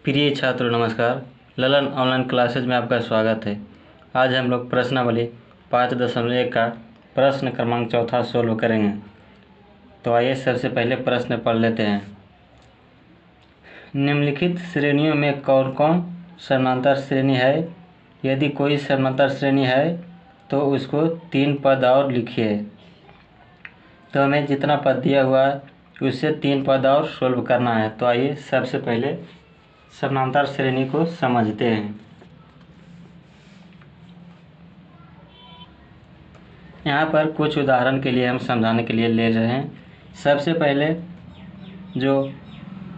प्रिय छात्रों नमस्कार। ललन ऑनलाइन क्लासेज में आपका स्वागत है। आज हम लोग प्रश्नावली 5.1 का प्रश्न क्रमांक 4 सोल्व करेंगे। तो आइए सबसे पहले प्रश्न पढ़ लेते हैं। निम्नलिखित श्रेणियों में कौन कौन समानांतर श्रेणी है? यदि कोई समानांतर श्रेणी है तो उसको 3 पद और लिखिए। तो हमें जितना पद दिया हुआ है उससे 3 पद और सोल्व करना है। तो आइए सबसे पहले समानांतर श्रेणी को समझते हैं। यहाँ पर कुछ उदाहरण के लिए हम समझाने के लिए ले रहे हैं। सबसे पहले जो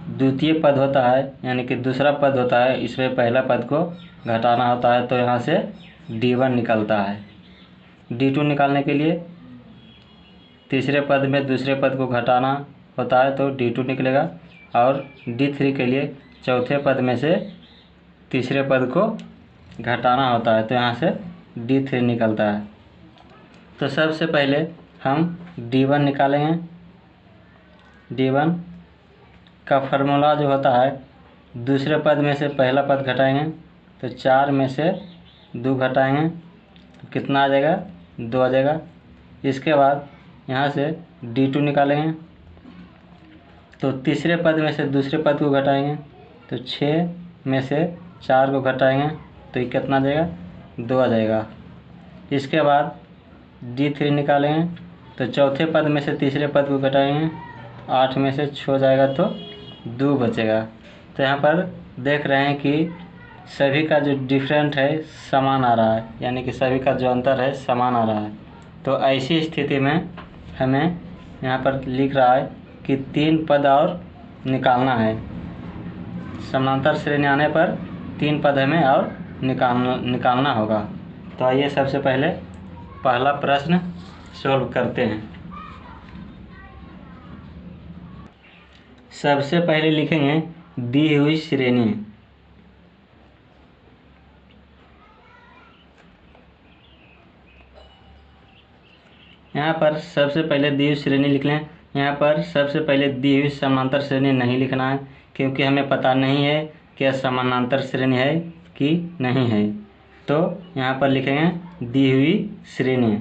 द्वितीय पद होता है यानी कि दूसरा पद होता है, इसमें पहला पद को घटाना होता है। तो यहाँ से D1 निकलता है। D2 निकालने के लिए तीसरे पद में दूसरे पद को घटाना होता है तो D2 निकलेगा। और D3 के लिए चौथे पद में से तीसरे पद को घटाना होता है तो यहाँ से D3 निकलता है। तो सबसे पहले हम D1 निकालेंगे। D1 का फार्मूला जो होता है, दूसरे पद में से पहला पद घटाएंगे तो 4 में से 2 घटाएंगे तो कितना आ जाएगा? 2 आ जाएगा। इसके बाद यहाँ से D2 निकालेंगे तो तीसरे पद में से दूसरे पद को घटाएंगे तो 6 में से 4 को घटाएंगे तो ये कितना आ जाएगा? 2 आ जाएगा। इसके बाद D3 निकालेंगे तो चौथे पद में से तीसरे पद को घटाएंगे, 8 में से 6 जाएगा तो 2 बचेगा। तो यहाँ पर देख रहे हैं कि सभी का जो डिफरेंट है समान आ रहा है, यानी कि सभी का जो अंतर है समान आ रहा है। तो ऐसी स्थिति में हमें यहाँ पर लिख रहा है कि 3 पद और निकालना है। समानांतर श्रेणी आने पर 3 पद हमें और निकालना होगा। तो आइए सबसे पहले पहला प्रश्न सॉल्व करते हैं। सबसे पहले लिखेंगे दी हुई श्रेणी। यहाँ पर सबसे पहले दी हुई श्रेणी लिख लें। यहाँ पर सबसे पहले दी हुई समानांतर श्रेणी नहीं लिखना है, क्योंकि हमें पता नहीं है कि यह समानांतर श्रेणी है कि नहीं है। तो यहाँ पर लिखेंगे दी हुई श्रेणी।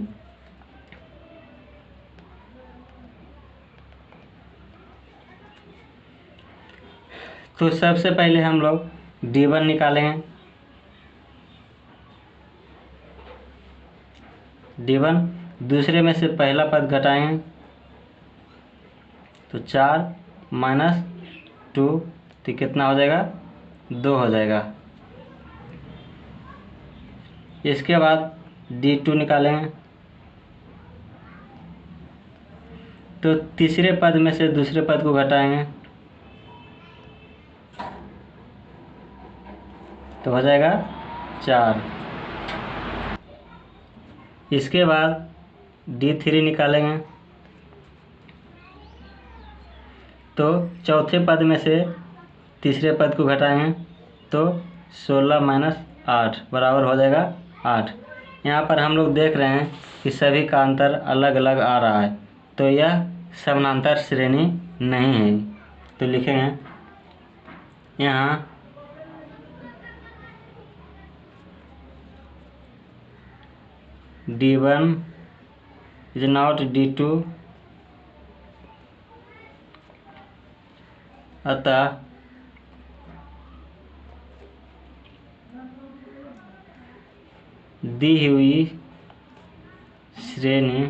तो सबसे पहले हम लोग D1 निकालेंगे। D1 दूसरे में से पहला पद घटाएंगे तो 4 माइनस 2 तो कितना हो जाएगा? 2 हो जाएगा। इसके बाद D2 निकालेंगे तो तीसरे पद में से दूसरे पद को घटाएंगे तो हो जाएगा 4। इसके बाद D3 निकालेंगे तो चौथे पद में से तीसरे पद को घटाएंगे तो 16 माइनस 8 बराबर हो जाएगा 8। यहाँ पर हम लोग देख रहे हैं कि सभी का अंतर अलग अलग आ रहा है, तो यह समानांतर श्रेणी नहीं है। तो लिखेंगे यहाँ D1 is not D2, अतः दी हुई श्रेणी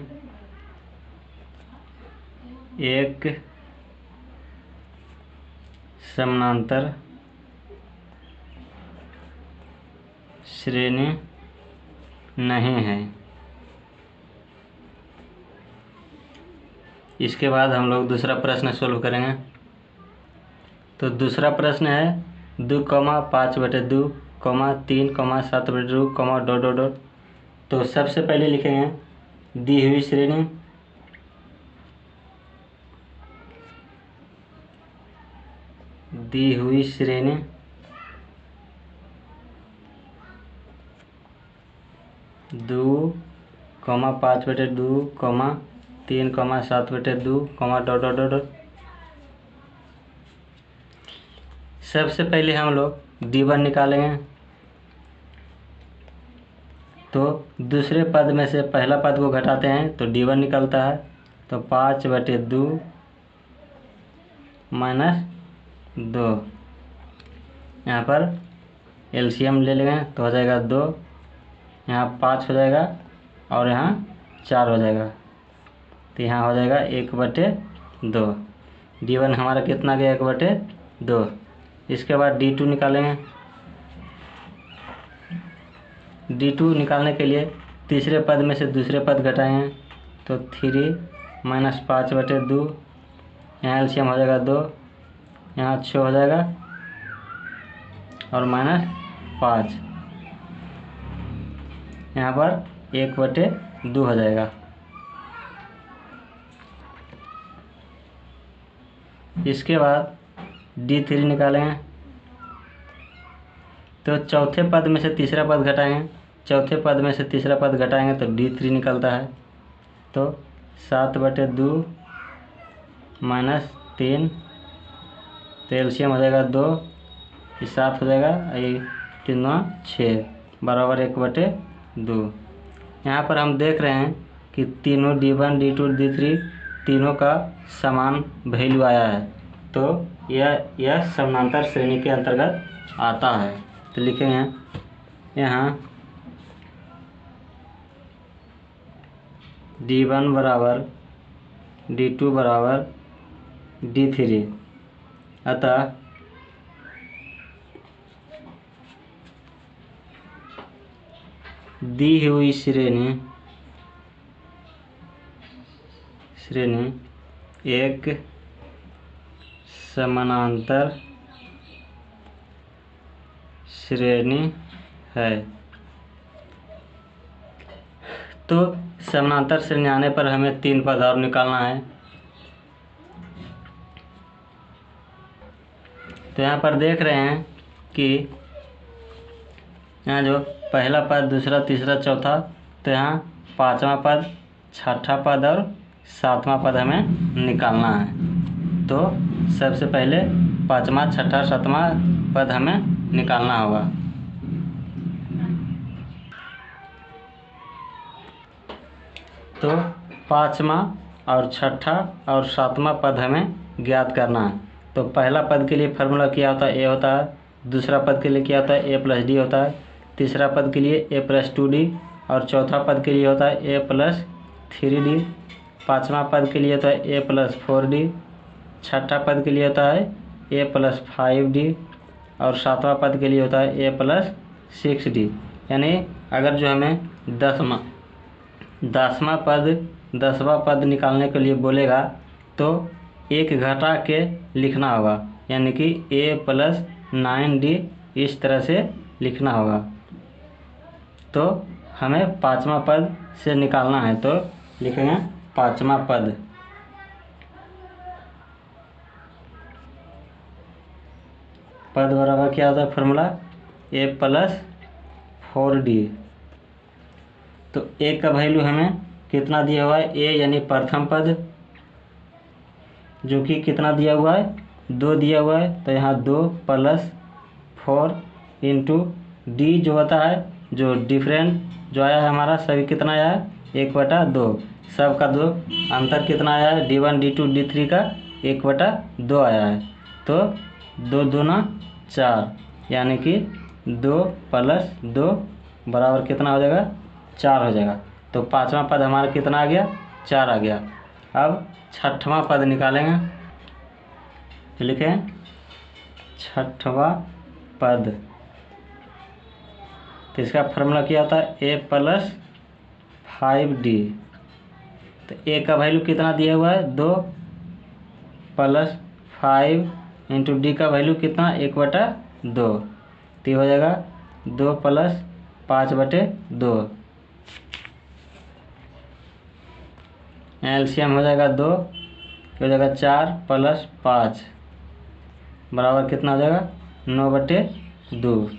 एक समानांतर श्रेणी नहीं है। इसके बाद हम लोग दूसरा प्रश्न सोल्व करेंगे। तो दूसरा प्रश्न है 2,5/2, 3, 7/2, डॉट डॉट डॉट। तो सबसे पहले लिखेंगे दी हुई श्रेणी। दी हुई श्रेणी 2,5/2, 3, 7/2, डॉट डॉट डॉट। सबसे पहले हम लोग D1 निकालेंगे। तो दूसरे पद में से पहला पद को घटाते हैं तो D1 निकलता है। तो 5/2 माइनस 2, यहाँ पर एलसीएम ले लेंगे तो हो जाएगा 2, यहाँ 5 हो जाएगा और यहाँ 4 हो जाएगा। तो यहाँ हो जाएगा 1/2। D1 हमारा कितना गया 1/2। इसके बाद D2 निकालेंगे। D2 निकालने के लिए तीसरे पद में से दूसरे पद घटाएंगे तो 3 माइनस 5/2, यहाँ एलसीएम हो जाएगा 2, यहाँ 6 हो जाएगा और माइनस 5, यहाँ पर 1/2 हो जाएगा। इसके बाद D3 निकालेंगे तो चौथे पद में से तीसरा पद घटाएंगे। चौथे पद में से तीसरा पद घटाएंगे तो D3 निकलता है। तो 7/2 माइनस 3, तो एलसीएम हो जाएगा 2, ये 7 हो जाएगा, ये 3 6 बराबर 1/2। यहाँ पर हम देख रहे हैं कि तीनों D1 D2 D3 तीनों का समान वैल्यू आया है। तो यह समानांतर श्रेणी के अंतर्गत आता है। तो लिखेंगे यहाँ D1 बराबर D2 बराबर D3, अतः दी हुई श्रेणी एक समानांतर श्रेणी है। तो समानांतर श्रेणी आने पर हमें 3 पद और निकालना है। तो यहाँ पर देख रहे हैं कि यहाँ जो पहला पद दूसरा तीसरा चौथा, तो यहाँ 5वां पद 6ठा पद और 7वां पद हमें निकालना है। तो सबसे पहले 5वां 6ठा 7वां पद हमें निकालना होगा। तो 5वां और 6ठा और 7वां पद हमें ज्ञात करना है। तो पहला पद के लिए फार्मूला क्या होता है, ए होता है। दूसरा पद के लिए क्या होता है, a+d होता है। तीसरा पद के लिए a+2d और चौथा पद के लिए होता है a+3d। 5वां पद के लिए होता है a+4d। 6ठा पद के लिए होता है a+5d और 7वां पद के लिए होता है a+6d। यानी अगर जो हमें 10वां पद निकालने के लिए बोलेगा तो एक घटा के लिखना होगा, यानी कि a+9d इस तरह से लिखना होगा। तो हमें 5वां पद से निकालना है, तो लिखेंगे 5वां पद। पद बराबर क्या होता है फार्मूला, a+4d। तो a का वैल्यू हमें कितना दिया हुआ है, a यानी प्रथम पद, जो कि कितना दिया हुआ है 2 दिया हुआ है। तो यहाँ 2 + 4 इंटू d जो होता है, जो डिफरेंट जो आया है हमारा सभी कितना आया है 1/2। सब का 2 अंतर कितना आया है D1 D2 D3 का 1/2 आया है। तो 2 दूना 4, यानी कि 2 + 2 बराबर कितना हो जाएगा 4 हो जाएगा। तो 5वां पद हमारा कितना आ गया 4 आ गया। अब 6ठवां पद निकालेंगे। तो लिखें 6ठवां पद। तो इसका फार्मूला क्या होता है a+5d। तो a का वैल्यू कितना दिया हुआ है 2 + 5 इंटू d का वैल्यू कितना 1/2। तो हो जाएगा 2 + 5/2। एलसीएम हो जाएगा 2, हो जाएगा 4 + 5 बराबर कितना हो जाएगा 9/2।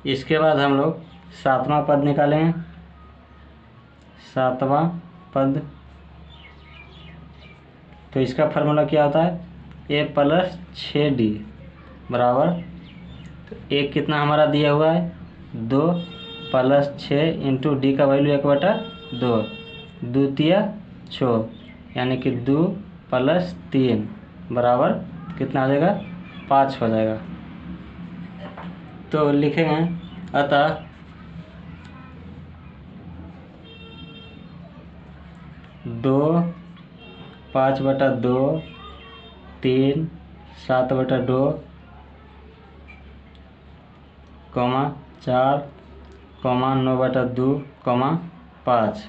इसके बाद हम लोग 7वां पद निकालेंगे। 7वां पद, तो इसका फार्मूला क्या होता है ए प्लस 6d बराबर, तो ए कितना हमारा दिया हुआ है 2 प्लस 6 इंटू डी का वैल्यू 1/2 द्वितीय छः यानी कि 2 प्लस 3 बराबर कितना आ जाएगा 5 हो जाएगा। तो लिखेंगे अतः 2 5/2 3 7/2 4 9/2 5।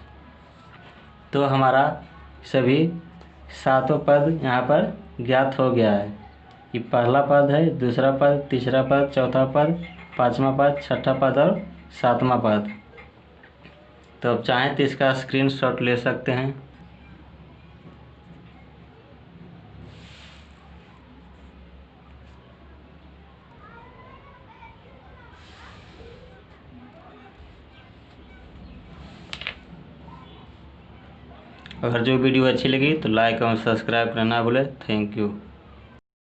तो हमारा सभी सातों पद यहाँ पर ज्ञात हो गया है। ये पहला पद है, दूसरा पद, तीसरा पद, चौथा पद, पांचवा पद, छठा पद और सातवां पद। तो अब चाहें तो इसका स्क्रीनशॉट ले सकते हैं। अगर जो वीडियो अच्छी लगी तो लाइक और सब्सक्राइब करना ना भूलें। Thank you.